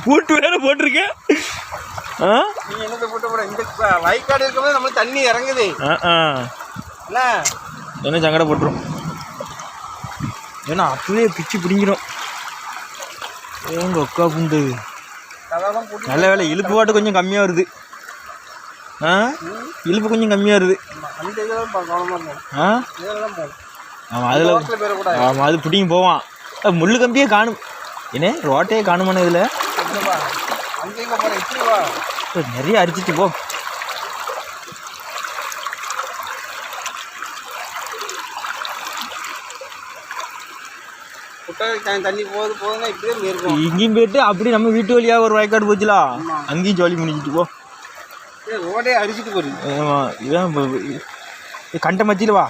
பூட்டு வேற போட்டிருக்கேன். நீங்க என்னத்தை போட்டு போட இந்த வயக்காடு இருக்கும்போது நம்மளுக்கு தண்ணி இறங்குது. என்ன சங்கடம் போட்டுரும். ஏன்னா அப்படியே பிச்சு பிடிங்கிடும். எங்க அக்கா புண்டு நல்ல வேலை. இழுப்பு பாட்டு கொஞ்சம் கம்மியாக வருது. இழுப்பு கொஞ்சம் கம்மியாக வருது. ஆமாம் அதில் ஆமாம் அது பிடிங்கி போவான். முள்ளு கம்பியே காணும். என்ன ரோட்டையே காணுமான இதில் நிறைய அரிச்சிட்டு போ. தண்ணி போகுது போகுதுன்னா இப்படியே இருக்கும். இங்கேயும் போயிட்டு அப்படி நம்ம வீட்டு வழியாக ஒரு வயக்காடு போச்சுலாம், அங்கேயும் ஜாலி பண்ணிக்கிட்டு போ. ஓடே அரிச்சிட்டு போகுது. ஆமாம் இதான் கண்ட மத்தியில் வா.